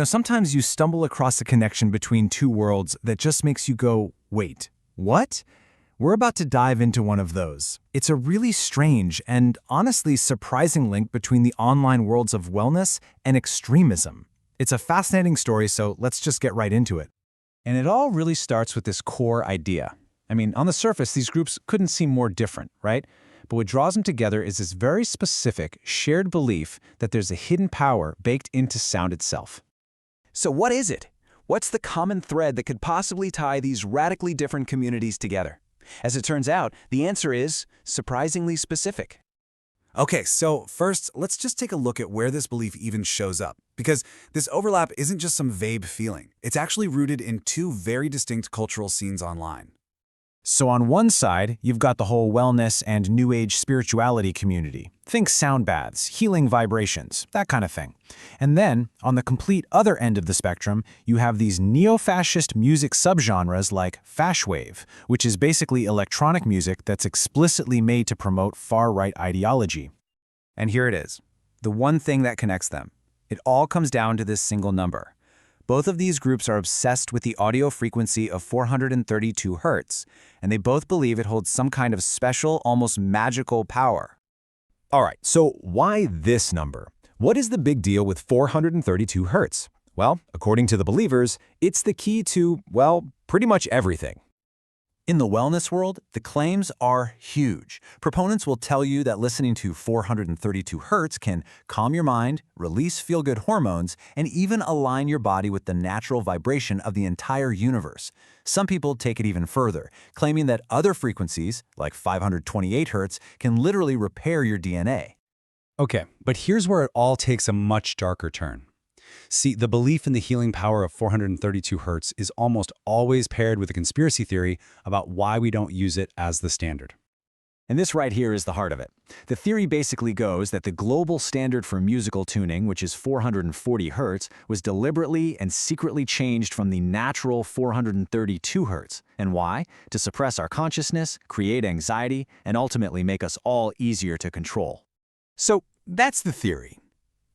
Sometimes you stumble across a connection between two worlds that just makes you go, wait, what? We're about to dive into one of those. It's a really strange and honestly surprising link between the online worlds of wellness and extremism. It's a fascinating story, so let's just get right into it. And it all really starts with this core idea. On the surface, these groups couldn't seem more different, right? But what draws them together is this very specific, shared belief that there's a hidden power baked into sound itself. So what is it? What's the common thread that could possibly tie these radically different communities together? As it turns out, the answer is surprisingly specific. Okay, so first, let's just take a look at where this belief even shows up, because this overlap isn't just some vague feeling. It's actually rooted in two very distinct cultural scenes online. So on one side, you've got the whole wellness and New Age spirituality community. Think sound baths, healing vibrations, that kind of thing. And then, on the complete other end of the spectrum, you have these neo-fascist music subgenres like fashwave, which is basically electronic music that's explicitly made to promote far-right ideology. And here it is, the one thing that connects them. It all comes down to this single number. Both of these groups are obsessed with the audio frequency of 432 Hz, and they both believe it holds some kind of special, almost magical power. All right, so why this number? What is the big deal with 432 Hz? Well, according to the believers, it's the key to, pretty much everything. In the wellness world, the claims are huge. Proponents will tell you that listening to 432 Hz can calm your mind, release feel-good hormones, and even align your body with the natural vibration of the entire universe. Some people take it even further, claiming that other frequencies, like 528 Hz, can literally repair your DNA. Okay, but here's where it all takes a much darker turn. See, the belief in the healing power of 432 Hz is almost always paired with a conspiracy theory about why we don't use it as the standard. And this right here is the heart of it. The theory basically goes that the global standard for musical tuning, which is 440 Hz, was deliberately and secretly changed from the natural 432 Hz. And why? To suppress our consciousness, create anxiety, and ultimately make us all easier to control. So that's the theory.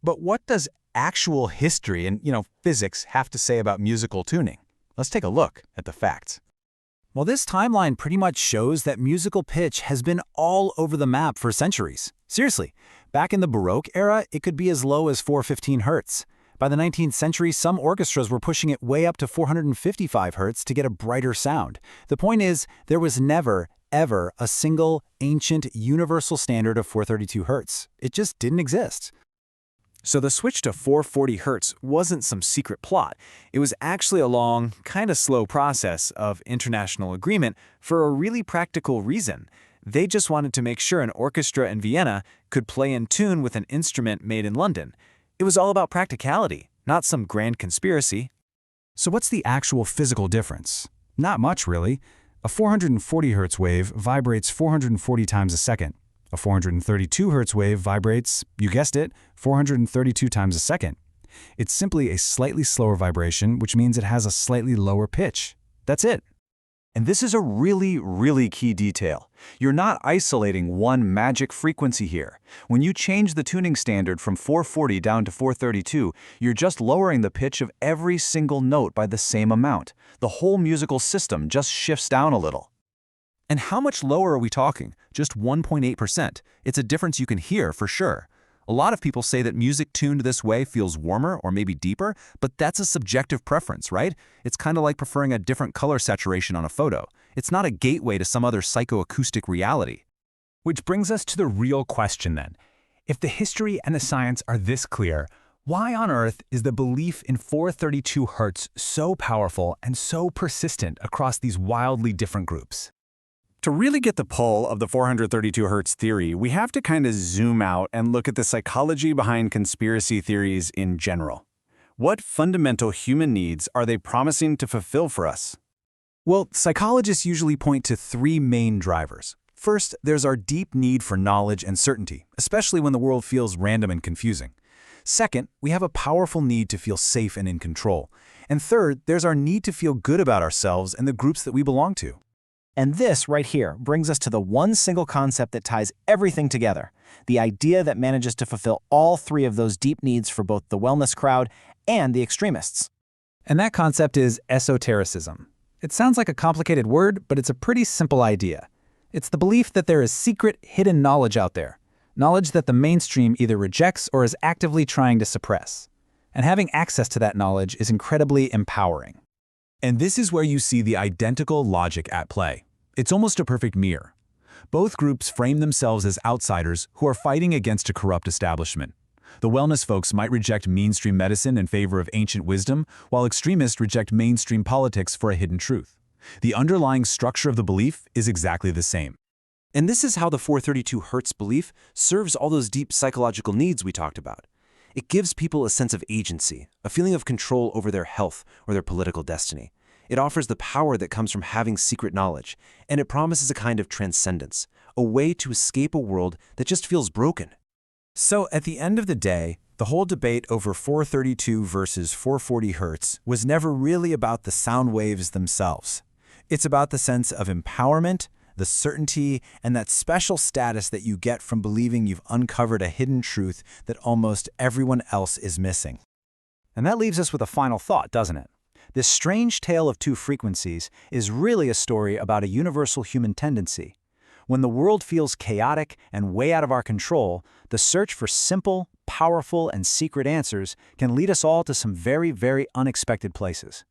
But what does actual history and, physics have to say about musical tuning? Let's take a look at the facts. Well, this timeline pretty much shows that musical pitch has been all over the map for centuries. Seriously, back in the Baroque era, it could be as low as 415 Hz. By the 19th century, some orchestras were pushing it way up to 455 Hz to get a brighter sound. The point is, there was never, ever a single, ancient, universal standard of 432 Hz. It just didn't exist. So the switch to 440 Hz wasn't some secret plot. It was actually a long, kind of slow process of international agreement for a really practical reason. They just wanted to make sure an orchestra in Vienna could play in tune with an instrument made in London. It was all about practicality, not some grand conspiracy. So what's the actual physical difference? Not much, really. A 440 Hz wave vibrates 440 times a second. A 432 Hz wave vibrates, you guessed it, 432 times a second. It's simply a slightly slower vibration, which means it has a slightly lower pitch. That's it. And this is a really, really key detail. You're not isolating one magic frequency here. When you change the tuning standard from 440 down to 432, you're just lowering the pitch of every single note by the same amount. The whole musical system just shifts down a little. And how much lower are we talking? Just 1.8%. It's a difference you can hear for sure. A lot of people say that music tuned this way feels warmer or maybe deeper, but that's a subjective preference, right? It's kind of like preferring a different color saturation on a photo. It's not a gateway to some other psychoacoustic reality. Which brings us to the real question then. If the history and the science are this clear, why on earth is the belief in 432 Hz so powerful and so persistent across these wildly different groups? To really get the pull of the 432 Hz theory, we have to kind of zoom out and look at the psychology behind conspiracy theories in general. What fundamental human needs are they promising to fulfill for us? Well, psychologists usually point to three main drivers. First, there's our deep need for knowledge and certainty, especially when the world feels random and confusing. Second, we have a powerful need to feel safe and in control. And third, there's our need to feel good about ourselves and the groups that we belong to. And this right here brings us to the one single concept that ties everything together, the idea that manages to fulfill all three of those deep needs for both the wellness crowd and the extremists. And that concept is esotericism. It sounds like a complicated word, but it's a pretty simple idea. It's the belief that there is secret, hidden knowledge out there, knowledge that the mainstream either rejects or is actively trying to suppress. And having access to that knowledge is incredibly empowering. And this is where you see the identical logic at play. It's almost a perfect mirror. Both groups frame themselves as outsiders who are fighting against a corrupt establishment. The wellness folks might reject mainstream medicine in favor of ancient wisdom, while extremists reject mainstream politics for a hidden truth. The underlying structure of the belief is exactly the same. And this is how the 432 Hertz belief serves all those deep psychological needs we talked about. It gives people a sense of agency, a feeling of control over their health or their political destiny. It offers the power that comes from having secret knowledge, and it promises a kind of transcendence, a way to escape a world that just feels broken. So at the end of the day, the whole debate over 432 versus 440 Hertz was never really about the sound waves themselves. It's about the sense of empowerment, the certainty, and that special status that you get from believing you've uncovered a hidden truth that almost everyone else is missing. And that leaves us with a final thought, doesn't it? This strange tale of two frequencies is really a story about a universal human tendency. When the world feels chaotic and way out of our control, the search for simple, powerful, and secret answers can lead us all to some very, very unexpected places.